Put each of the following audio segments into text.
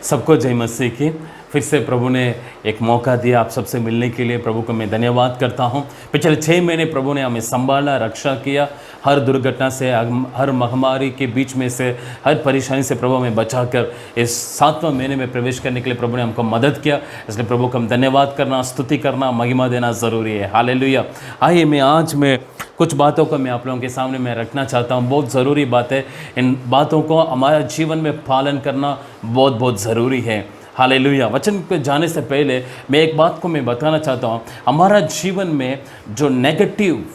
सबको जय मसीह की। फिर से प्रभु ने एक मौका दिया आप सबसे मिलने के लिए। प्रभु को मैं धन्यवाद करता हूँ। पिछले 6 महीने प्रभु ने हमें संभाला, रक्षा किया, हर दुर्घटना से, हर महामारी के बीच में से, हर परेशानी से प्रभु हमें बचाकर इस 7वें महीने में प्रवेश करने के लिए प्रभु ने हमको मदद किया। इसलिए प्रभु को हम धन्यवाद करना, स्तुति करना, महिमा देना ज़रूरी है। हालेलुया। आइए आज मैं कुछ बातों को मैं आप लोगों के सामने मैं रखना चाहता हूँ। बहुत ज़रूरी बात है। इन बातों को हमारे जीवन में पालन करना बहुत बहुत ज़रूरी है। हालेलुया। वचन पे जाने से पहले मैं एक बात को मैं बताना चाहता हूँ। हमारा जीवन में जो negative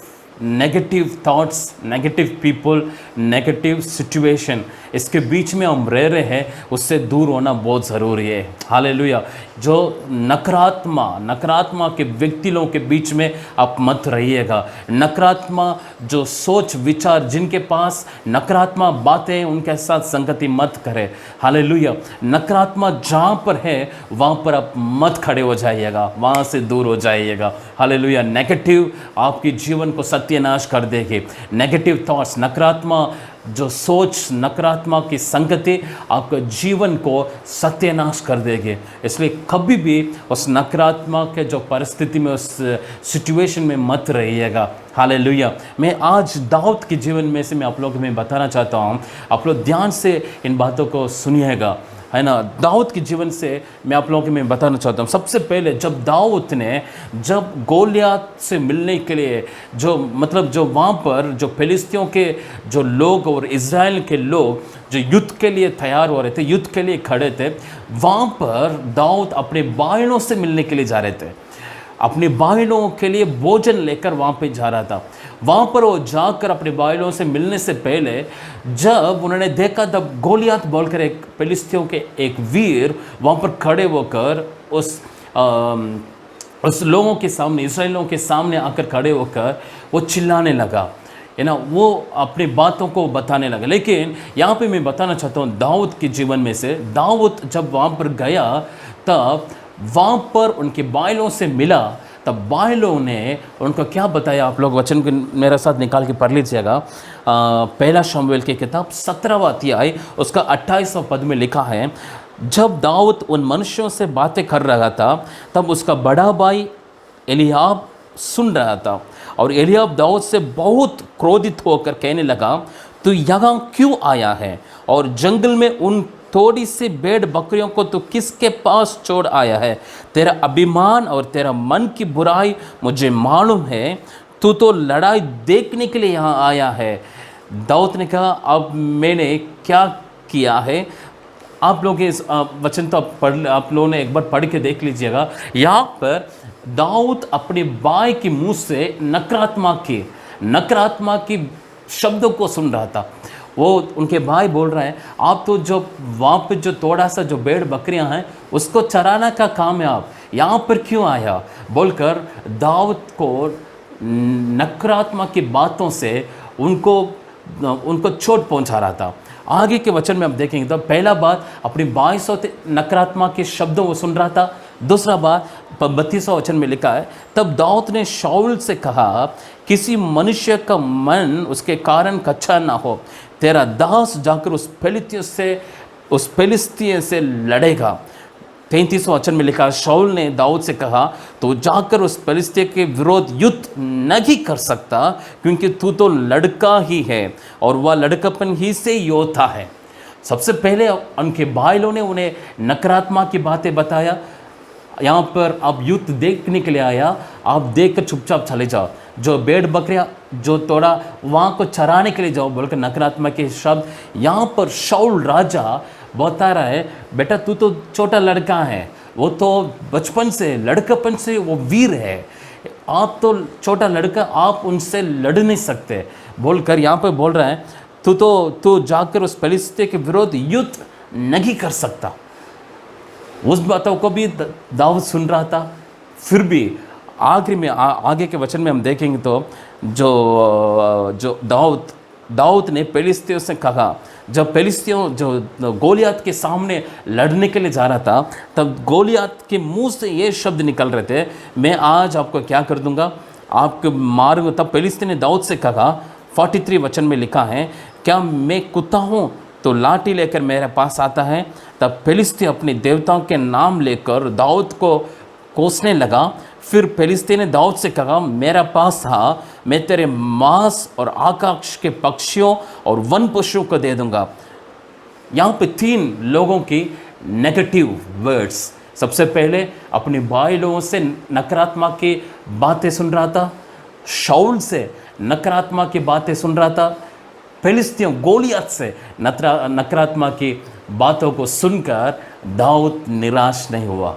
thoughts, negative people, negative situation, इसके बीच में हम रह रहे हैं, उससे दूर होना बहुत ज़रूरी है। हालेलुया। जो नकारात्मक के व्यक्ति लोगों के बीच में आप मत रहिएगा। नकारात्मक जो सोच विचार, जिनके पास नकारात्मक बातें हैं, उनके साथ संगति मत करें। हालेलुया। नकारात्मक जहाँ पर है वहाँ पर आप मत खड़े हो जाइएगा, वहाँ से दूर हो जाइएगा। हालेलुया। नेगेटिव आपके जीवन को सत्यानाश कर देगी। नेगेटिव थॉट्स, नकारात्मक जो सोच, नकारात्मक की संगति आपके जीवन को सत्यानाश कर देगी। इसलिए कभी भी उस नकारात्मक के जो परिस्थिति में, उस सिचुएशन में मत रहिएगा। हालेलुया। मैं आज दाऊद के जीवन में से मैं आप लोगों को मैं बताना चाहता हूँ। आप लोग ध्यान से इन बातों को सुनिएगा, है ना। दाऊद के जीवन से मैं आप लोगों को मैं बताना चाहता हूँ। सबसे पहले जब दाऊद ने गोलियत से मिलने के लिए जो वहाँ पर जो फिलिस्तियों के जो लोग और इज़राइल के लोग जो युद्ध के लिए तैयार हो रहे थे, युद्ध के लिए खड़े थे, वहाँ पर दाऊद अपने भाइयों से मिलने के लिए जा रहे थे। अपने भाइयों के लिए भोजन लेकर वहाँ पे जा रहा था। वहाँ पर वो जाकर अपने भाइयों से मिलने से पहले जब उन्होंने देखा, तब गोलियत बोलकर एक फिलिस्तियों के एक वीर वहाँ पर खड़े होकर उस लोगों के सामने, इसराइलियों के सामने आकर खड़े होकर वो चिल्लाने लगा, है ना। वो अपनी बातों को बताने लगा। लेकिन यहाँ पे मैं बताना चाहता हूँ दाऊद के जीवन में से, दाऊद जब वहाँ पर गया तब वहाँ पर उनके भाइयों से मिला, तब भाइयों ने उनको क्या बताया। आप लोग वचन को मेरे साथ निकाल के पढ़ लीजिएगा। पहला शमूएल की किताब 17वां अध्याय उसका 28वां पद में लिखा है, जब दाऊद उन मनुष्यों से बातें कर रहा था तब उसका बड़ा भाई एलीआब सुन रहा था। और एलीआब दाऊद से बहुत क्रोधित होकर कहने लगा, तू यहाँ क्यों आया है? और जंगल में उन थोड़ी सी भेड़ बकरियों को तो किसके पास छोड़ आया है? तेरा अभिमान और तेरा मन की बुराई मुझे मालूम है। तू तो लड़ाई देखने के लिए यहाँ आया है। दाऊद ने कहा, अब मैंने क्या किया है? आप लोग इस वचन तो आप लोगों ने एक बार पढ़ के देख लीजिएगा। यहाँ पर दाऊद अपने भाई के मुँह से नकारात्मक की शब्दों को सुन रहा था। वो उनके भाई बोल रहे हैं, आप तो जो वहाँ पे जो थोड़ा सा जो भेड़ बकरियां हैं उसको चराना का काम है, आप यहाँ पर क्यों आया? बोलकर दाऊद को नकारात्मक की बातों से उनको चोट पहुँचा रहा था। आगे के वचन में हम देखेंगे तो पहला बात अपनी भाई से नकारात्मक के शब्दों को सुन रहा था। दूसरा बात 32वां वचन में लिखा है, तब दाऊद ने शाऊल से कहा, किसी मनुष्य का मन उसके कारण कच्चा ना हो। तेरा दास जाकर उस फिलिस्तीय से लड़ेगा। 33वां वचन में लिखा, शाऊल ने दाऊद से कहा, तो जाकर उस फिलिस्तीय के विरोध युद्ध नहीं कर सकता, क्योंकि तू तो लड़का ही है और वह लड़कापन ही से योद्धा है। सबसे पहले उनके भाइयों ने उन्हें नकारात्मक की बातें बताया। यहाँ पर आप युद्ध देखने के लिए आया, आप देख कर चुपचाप चले जाओ। जो भेड़ बकरियाँ जो थोड़ा वहाँ को चराने के लिए जाओ, बोलकर नकारात्मक के शब्द। यहाँ पर शाऊल राजा बता रहा है, बेटा तू तो छोटा लड़का है, वो तो बचपन से, लड़कापन से वो वीर है, आप तो छोटा लड़का, आप उनसे लड़ नहीं सकते। बोलकर यहाँ पर बोल रहा है, तू जाकर उस फिलिस्तीय के विरोध युद्ध नहीं कर सकता। उस बातों को भी दाऊद सुन रहा था। फिर भी आखिर में आगे के वचन में हम देखेंगे तो जो दाऊद ने फिलिस्तियों से कहा, जब फिलिस्तियों जो गोलियत के सामने लड़ने के लिए जा रहा था, तब गोलियत के मुंह से ये शब्द निकल रहे थे, मैं आज आपको क्या कर दूंगा, आपके मारूंगा। तब फिलिस्ती ने दाऊद से कहा, 43 वचन में लिखा है, क्या मैं कुत्ता हूँ तो लाठी लेकर मेरे पास आता है। तब फिलिस्ती अपने देवताओं के नाम लेकर दाऊद को कोसने लगा। फिर फिलिस्ती ने दाऊद से कहा, मेरा पास आ, मैं तेरे मांस और आकाश के पक्षियों और वन पशुओं को दे दूंगा। यहाँ पे 3 लोगों की नेगेटिव वर्ड्स। सबसे पहले अपने भाई लोगों से नकारात्मक की बातें सुन रहा था, शाऊल से नकारात्मक की बातें सुन रहा था, फिलिस्तियों गोलियत से नकारात्मक की बातों को सुनकर दाऊद निराश नहीं हुआ।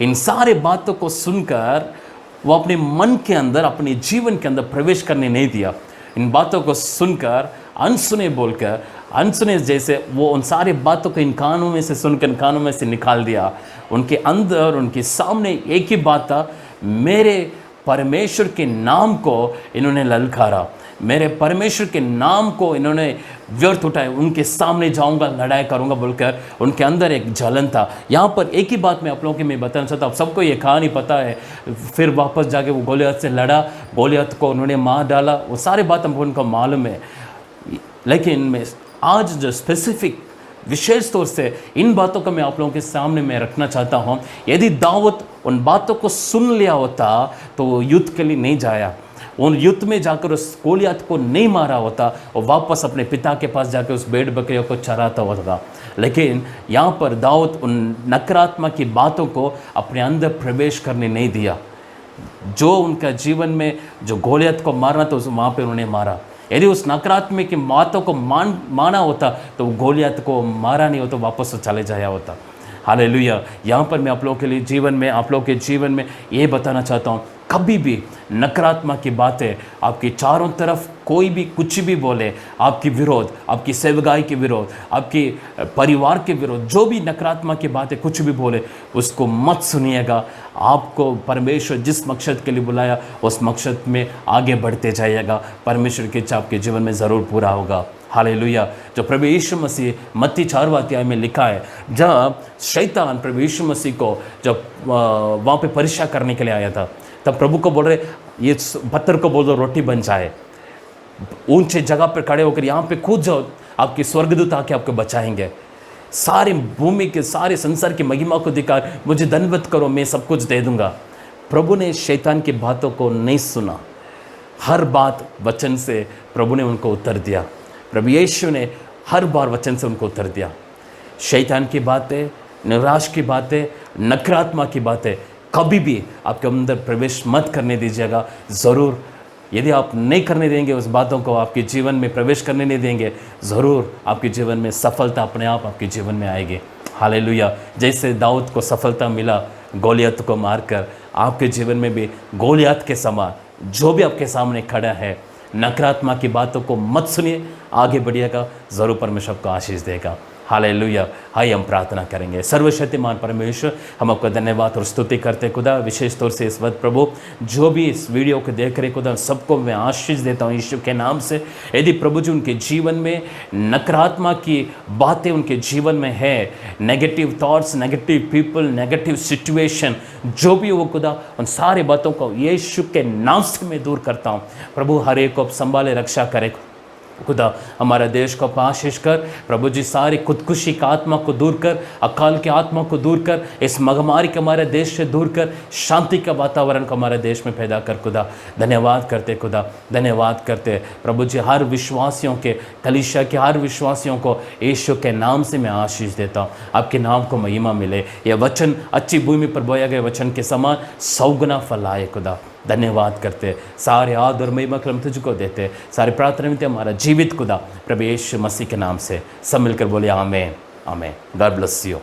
इन सारे बातों को सुनकर वो अपने मन के अंदर, अपने जीवन के अंदर प्रवेश करने नहीं दिया। इन बातों को सुनकर अनसुने बोलकर, अनसुने जैसे वो उन सारे बातों को इन कानों में से सुनकर कानों में से निकाल दिया। उनके अंदर, उनके सामने एक ही बात था, मेरे परमेश्वर के नाम को इन्होंने ललकारा, मेरे परमेश्वर के नाम को इन्होंने व्यर्थ उठाए, उनके सामने जाऊंगा, लड़ाई करूंगा बोलकर उनके अंदर एक जलन था। यहाँ पर एक ही बात मैं आप लोगों के मैं बताना चाहता हूँ, सबको ये कहानी पता है। फिर वापस जाके वो गोलियत से लड़ा, गोलियत को उन्होंने मार डाला, वो सारी बात हमको उनको मालूम है। लेकिन मैं आज जो स्पेसिफिक विशेष तौर से इन बातों को मैं आप लोगों के सामने मैं रखना चाहता हूँ। यदि दाऊद उन बातों को सुन लिया होता तो वो युद्ध के लिए नहीं जाया, उन युद्ध में जाकर उस गोलियत को नहीं मारा होता और वापस अपने पिता के पास जाकर उस भेड़ बकरियों को चराता होता। लेकिन यहाँ पर दाऊद उन नकारात्मक की बातों को अपने अंदर प्रवेश करने नहीं दिया। जो उनका जीवन में जो गोलियत को मारना था उस वहाँ पर उन्होंने मारा। यदि उस नकारात्मक की बातों को माना होता तो वो गोलियत को मारा नहीं होता, वापस तो चले जाया होता। हालेलुया। यहाँ पर मैं आप लोगों के लिए जीवन में, आप लोगों के जीवन में ये बताना चाहता हूँ, कभी भी नकारात्मक की बातें आपकी चारों तरफ कोई भी कुछ भी बोले, आपकी विरोध, आपकी सेवकाई के विरोध, आपके परिवार के विरोध, जो भी नकारात्मक की बातें कुछ भी बोले, उसको मत सुनिएगा। आपको परमेश्वर जिस मकसद के लिए बुलाया उस मकसद में आगे बढ़ते जाइएगा। परमेश्वर की इच्छा आपके जीवन में ज़रूर पूरा होगा। हालेलुया। जो प्रभु यीशु मसीह मत्ती 4वां अध्याय में लिखा है, जब शैतान प्रभु यीशु मसीह को जब वहाँ पे परीक्षा करने के लिए आया था, तब प्रभु को बोल रहे, ये पत्थर को बोल दो रोटी बन जाए। ऊंचे जगह पर खड़े होकर यहाँ पे कूद जाओ, आपके स्वर्गदूत आके आपको बचाएंगे। सारे भूमि के, सारे संसार की महिमा को दिखा, मुझे धन्यवाद करो, मैं सब कुछ दे दूंगा। प्रभु ने शैतान की बातों को नहीं सुना। हर बात वचन से प्रभु ने उनको उत्तर दिया। प्रभु यीशु ने हर बार वचन से उनको उत्तर दिया। शैतान की बातें, निराश की बातें, नकारात्मक की बातें कभी भी आपके अंदर प्रवेश मत करने दीजिएगा। ज़रूर यदि आप नहीं करने देंगे, उस बातों को आपके जीवन में प्रवेश करने नहीं देंगे, ज़रूर आपके जीवन में सफलता अपने आप आपके जीवन में आएगी। हालेलुया। जैसे दाऊद को सफलता मिला गोलियत को मारकर, आपके जीवन में भी गोलियत के समान जो भी आपके सामने खड़ा है, नकारात्मक की बातों को मत सुनिए, आगे बढ़िएगा, ज़रूर परमेश्वर आपको आशीष देगा। हालेलुया। हाय हम प्रार्थना करेंगे। सर्वशक्तिमान परमेश्वर, हम आपका धन्यवाद और स्तुति करते खुदा, विशेष तौर से इस वक्त प्रभु जो भी इस वीडियो को देख रहे खुदा, सबको मैं आशीष देता हूँ यीशु के नाम से। यदि प्रभु जी उनके जीवन में नकारात्मक की बातें उनके जीवन में है, negative thoughts, negative people, negative situation, जो भी वो खुदा, उन सारे बातों को यीशु के नाम से मैं दूर करता हूँ। प्रभु हर एक को संभाले, रक्षा करे खुदा। हमारा देश को आशीष कर प्रभु जी, सारी खुदकुशी का आत्मा को दूर कर, अकाल के आत्मा को दूर कर, इस महामारी को हमारे देश से दूर कर, शांति का वातावरण को हमारे देश में पैदा कर खुदा। धन्यवाद करते खुदा, धन्यवाद करते प्रभु जी। हर विश्वासियों के, कलीसिया के हर विश्वासियों को यीशु के नाम से मैं आशीष देता हूँ। आपके नाम को महिमा मिले। यह वचन अच्छी भूमि पर बोया गए वचन के समान 100 गुना फल आए खुदा। धन्यवाद करते, सारे आदर महिमा हम तुझको देते, सारे प्रार्थना में हमारा जीवित खुदा प्रभु यीशु मसीह के नाम से सब मिलकर बोले amen, amen. God bless you.